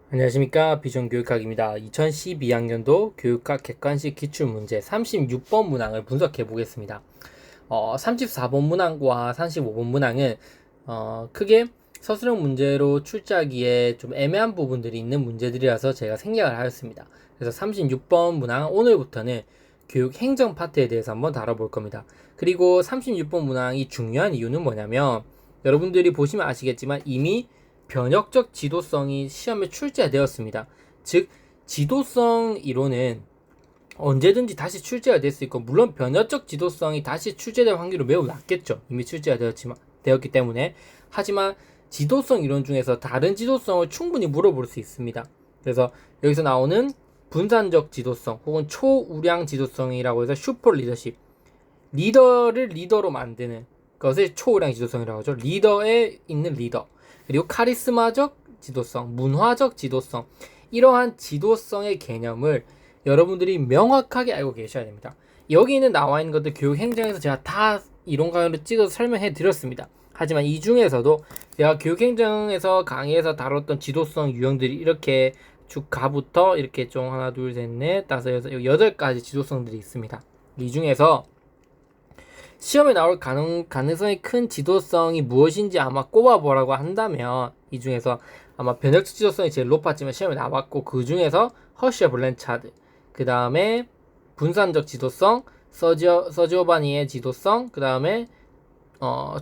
안녕하십니까, 비전교육학입니다. 2012학년도 교육학 객관식 기출문제 36번 문항을 분석해 보겠습니다. 34번 문항과 35번 문항은 크게 서술형 문제로 출제하기에 좀 애매한 부분들이 있는 문제들이라서 제가 생략을 하였습니다. 그래서 36번 문항 오늘부터는 교육 행정 파트에 대해서 한번 다뤄볼 겁니다. 그리고 36번 문항이 중요한 이유는 뭐냐면, 여러분들이 보시면 아시겠지만 이미 변혁적 지도성이 시험에 출제되었습니다. 즉, 지도성 이론은 언제든지 다시 출제가 될 수 있고, 물론 변혁적 지도성이 다시 출제될 확률은 매우 낮겠죠. 이미 출제가 되었기 때문에. 하지만 지도성 이론 중에서 다른 지도성을 충분히 물어볼 수 있습니다. 그래서 여기서 나오는 분산적 지도성 혹은 초우량 지도성이라고 해서 슈퍼 리더십, 리더를 리더로 만드는 것을 초우량 지도성이라고 하죠. 리더에 있는 리더, 그리고 카리스마적 지도성, 문화적 지도성, 이러한 지도성의 개념을 여러분들이 명확하게 알고 계셔야 됩니다. 여기는 나와 있는 것들 교육 행정에서 제가 다 이론 강의로 찍어서 설명해 드렸습니다. 하지만 이 중에서도 제가 교육 행정에서 강의에서 다뤘던 지도성 유형들이 이렇게 쭉 가부터 이렇게 좀 하나 둘 셋 넷 다섯 여섯 8가지 지도성들이 있습니다. 이 중에서 시험에 나올 가능성이 큰 지도성이 무엇인지 아마 꼽아보라고 한다면, 이 중에서 아마 변혁적 지도성이 제일 높았지만 시험에 나왔고, 그 중에서 허쉬와 블렌차드, 그 다음에 분산적 지도성, 서지오바니의 지도성, 그 다음에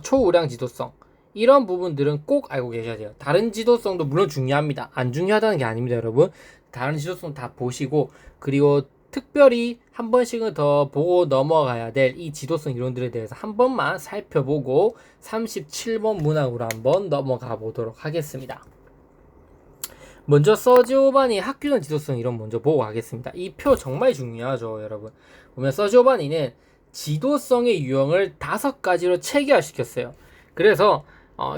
초우량 지도성, 이런 부분들은 꼭 알고 계셔야 돼요. 다른 지도성도 물론 중요합니다. 안 중요하다는 게 아닙니다, 여러분. 다른 지도성 다 보시고, 그리고 특별히 한 번씩은 더 보고 넘어가야 될 이 지도성 이론들에 대해서 한 번만 살펴보고 37번 문항으로 한번 넘어가 보도록 하겠습니다. 먼저 서지오바니 학교전 지도성 이론 먼저 보고 가겠습니다. 이 표 정말 중요하죠, 여러분. 보면 서지오바니는 지도성의 유형을 5가지로 체계화시켰어요. 그래서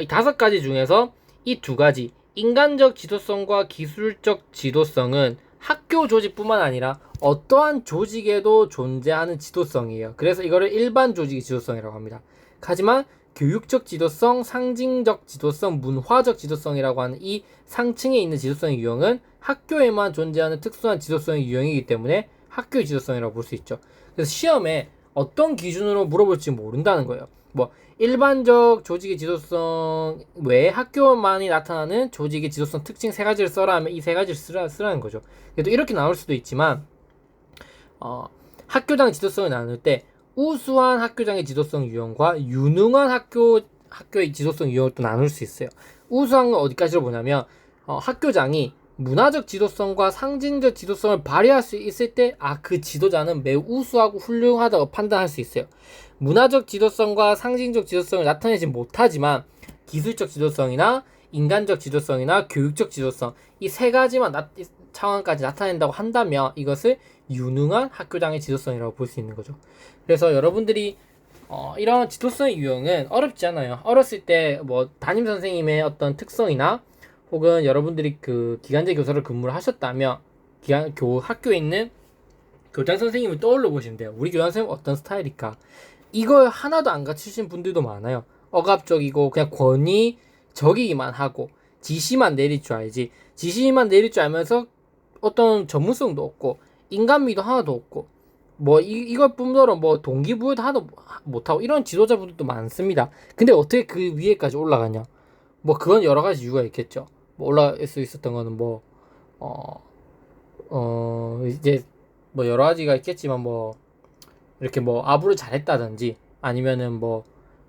이 5가지 중에서 이 2가지, 인간적 지도성과 기술적 지도성은 학교 조직뿐만 아니라 어떠한 조직에도 존재하는 지도성이에요. 그래서 이거를 일반 조직의 지도성이라고 합니다. 하지만 교육적 지도성, 상징적 지도성, 문화적 지도성이라고 하는 이 상층에 있는 지도성의 유형은 학교에만 존재하는 특수한 지도성의 유형이기 때문에 학교의 지도성이라고 볼 수 있죠. 그래서 시험에 어떤 기준으로 물어볼지 모른다는 거예요. 뭐 일반적 조직의 지도성 외에 학교만이 나타나는 조직의 지도성 특징 3가지를 써라 하면 이 3가지를 쓰라는 거죠. 그래도 이렇게 나올 수도 있지만 학교장 지도성을 나눌 때 우수한 학교장의 지도성 유형과 유능한 학교의 지도성 유형을 또 나눌 수 있어요. 우수한 건 어디까지로 보냐면 학교장이 문화적 지도성과 상징적 지도성을 발휘할 수 있을 때 그 지도자는 매우 우수하고 훌륭하다고 판단할 수 있어요. 문화적 지도성과 상징적 지도성을 나타내지 못하지만 기술적 지도성이나 인간적 지도성이나 교육적 지도성, 이 3가지만 차원까지 나타낸다고 한다면 이것을 유능한 학교장의 지도성이라고 볼 수 있는 거죠. 그래서 여러분들이 이런 지도성의 유형은 어렵지 않아요. 어렸을 때 뭐 담임 선생님의 어떤 특성이나 혹은 여러분들이 그 기간제 교사를 근무를 하셨다면 학교에 있는 교장 선생님을 떠올려 보시면 돼요. 우리 교장 선생님 어떤 스타일일까? 이걸 하나도 안 갖추신 분들도 많아요. 억압적이고 그냥 권위적이기만 하고 지시만 내릴 줄 알지, 지시만 내릴 줄 알면서 어떤 전문성도 없고 인간미도 하나도 없고 뭐 이걸 뿐더러 뭐 동기부여도 하나도 못하고 이런 지도자분들도 많습니다. 근데 어떻게 그 위에까지 올라가냐? 뭐 그건 여러 가지 이유가 있겠죠. 뭐 올라갈 수 있었던 거는 이제 뭐 여러 가지가 있겠지만 뭐 이렇게 뭐 아부를 잘했다든지 아니면은 뭐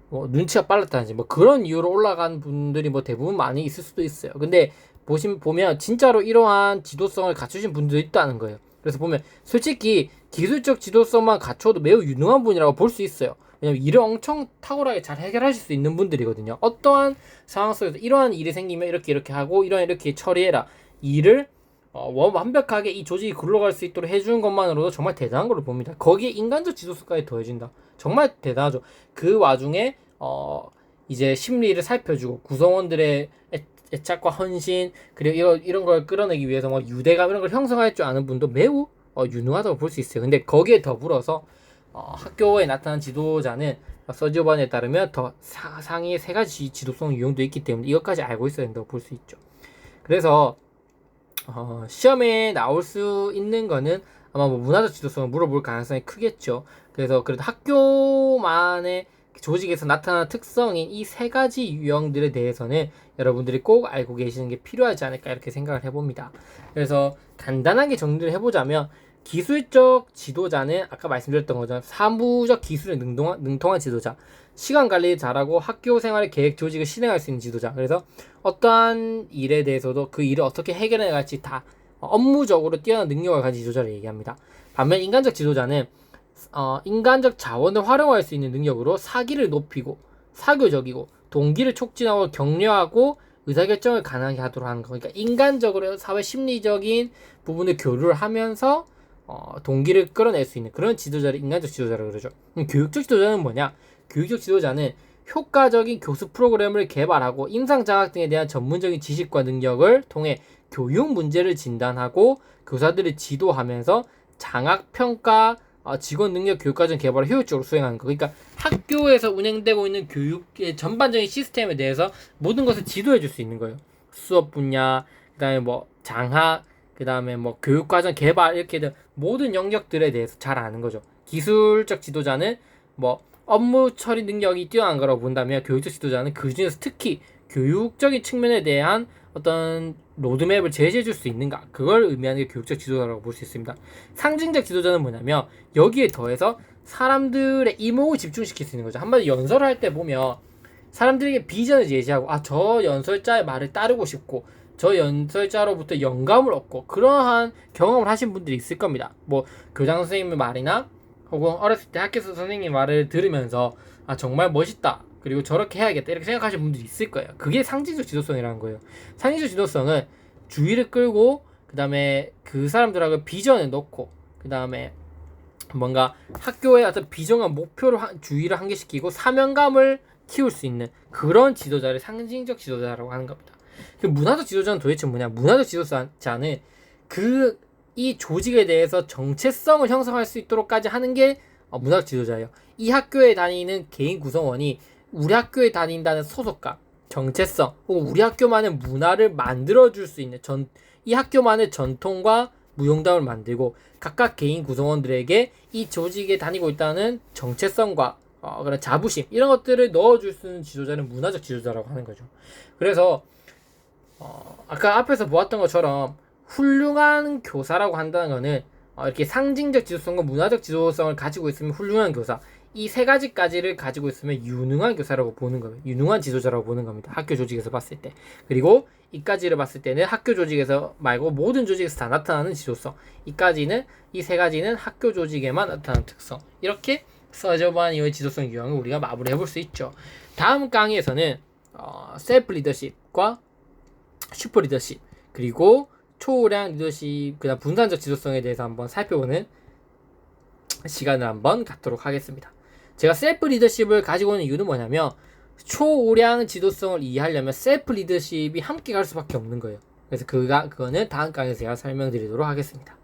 눈치가 빨랐다든지 뭐 그런 이유로 올라간 분들이 뭐 대부분 많이 있을 수도 있어요. 근데 보면 진짜로 이러한 지도성을 갖추신 분들도 있다는 거예요. 그래서 보면 솔직히 기술적 지도성만 갖춰도 매우 유능한 분이라고 볼 수 있어요. 왜냐면 일을 엄청 탁월하게 잘 해결하실 수 있는 분들이거든요. 어떠한 상황 속에서 이러한 일이 생기면 이렇게 하고 이렇게 처리해라, 일을 완벽하게 이 조직이 굴러갈 수 있도록 해주는 것만으로도 정말 대단한 걸로 봅니다. 거기에 인간적 지도성까지 더해진다. 정말 대단하죠. 그 와중에 이제 심리를 살펴주고 구성원들의 애착과 헌신, 그리고 이런 걸 끌어내기 위해서 뭐 유대감 이런 걸 형성할 줄 아는 분도 매우 유능하다고 볼 수 있어요. 근데 거기에 더불어서 학교에 나타난 지도자는 서지오반에 따르면 더 상위의 3가지 지도성 유형도 있기 때문에 이것까지 알고 있어야 된다고 볼 수 있죠. 그래서 시험에 나올 수 있는 거는 아마 뭐 문화적 지도성을 물어볼 가능성이 크겠죠. 그래서 그래도 학교만의 조직에서 나타나는 특성인 이 세 가지 유형들에 대해서는 여러분들이 꼭 알고 계시는 게 필요하지 않을까 이렇게 생각을 해봅니다. 그래서 간단하게 정리를 해보자면 기술적 지도자는 아까 말씀드렸던 것처럼 사무적 기술에 능통한 지도자, 시간 관리 잘하고 학교 생활의 계획 조직을 실행할 수 있는 지도자. 그래서 어떠한 일에 대해서도 그 일을 어떻게 해결해 갈지 다 업무적으로 뛰어난 능력을 가진 지도자를 얘기합니다. 반면 인간적 지도자는 인간적 자원을 활용할 수 있는 능력으로 사기를 높이고 사교적이고 동기를 촉진하고 격려하고 의사결정을 가능하게 하도록 하는 거. 그러니까 인간적으로 사회 심리적인 부분을 교류를 하면서 동기를 끌어낼 수 있는 그런 지도자를 인간적 지도자라고 그러죠. 교육적 지도자는 뭐냐? 교육적 지도자는 효과적인 교수 프로그램을 개발하고 임상장학 등에 대한 전문적인 지식과 능력을 통해 교육 문제를 진단하고 교사들을 지도하면서 장학, 평가, 직원 능력 교육과정 개발을 효율적으로 수행하는 거. 그러니까 학교에서 운영되고 있는 교육의 전반적인 시스템에 대해서 모든 것을 지도해 줄 수 있는 거예요. 수업 분야, 그 다음에 뭐 장학, 그 다음에 뭐 교육과정 개발 이렇게 된 모든 영역들에 대해서 잘 아는 거죠. 기술적 지도자는 뭐 업무 처리 능력이 뛰어난 거라고 본다면 교육적 지도자는 그 중에서 특히 교육적인 측면에 대한 어떤 로드맵을 제시해 줄 수 있는가, 그걸 의미하는 게 교육적 지도자라고 볼 수 있습니다. 상징적 지도자는 뭐냐면 여기에 더해서 사람들의 이목을 집중시킬 수 있는 거죠. 한마디 연설을 할 때 보면 사람들에게 비전을 제시하고 저 연설자의 말을 따르고 싶고 저 연설자로부터 영감을 얻고 그러한 경험을 하신 분들이 있을 겁니다. 뭐 교장 선생님의 말이나 혹은 어렸을 때 학교에서 선생님 말을 들으면서 정말 멋있다, 그리고 저렇게 해야겠다 이렇게 생각하시는 분들이 있을 거예요. 그게 상징적 지도성이라는 거예요. 상징적 지도성은 주의를 끌고 그 다음에 그 사람들하고 비전을 넣고 그 다음에 뭔가 학교의 어떤 비전과 목표를 주의를 한계시키고 사명감을 키울 수 있는 그런 지도자를 상징적 지도자라고 하는 겁니다. 문화적 지도자는 도대체 뭐냐? 문화적 지도자는 이 조직에 대해서 정체성을 형성할 수 있도록까지 하는 게 문화적 지도자예요. 이 학교에 다니는 개인 구성원이 우리 학교에 다닌다는 소속감, 정체성, 혹은 우리 학교만의 문화를 만들어줄 수 있는 이 학교만의 전통과 무용담을 만들고 각각 개인 구성원들에게 이 조직에 다니고 있다는 정체성과 그런 자부심 이런 것들을 넣어줄 수 있는 지도자는 문화적 지도자라고 하는 거죠. 그래서 아까 앞에서 보았던 것처럼 훌륭한 교사라고 한다는 거는 이렇게 상징적 지도성과 문화적 지도성을 가지고 있으면 훌륭한 교사, 이 세 가지까지를 가지고 있으면 유능한 교사라고 보는 거예요. 유능한 지도자라고 보는 겁니다. 학교 조직에서 봤을 때. 그리고 이까지를 봤을 때는 학교 조직에서 말고 모든 조직에서 다 나타나는 지도성. 이 세 가지는 학교 조직에만 나타나는 특성. 이렇게 서저반 이후의 지도성 유형을 우리가 마무리해 볼 수 있죠. 다음 강의에서는 셀프 리더십과 슈퍼 리더십, 그리고 초우량 리더십, 그다음 분산적 지도성에 대해서 한번 살펴보는 시간을 한번 갖도록 하겠습니다. 제가 셀프 리더십을 가지고 있는 이유는 뭐냐면 초우량 지도성을 이해하려면 셀프 리더십이 함께 갈 수밖에 없는 거예요. 그래서 그거는 다음 강의에서 제가 설명드리도록 하겠습니다.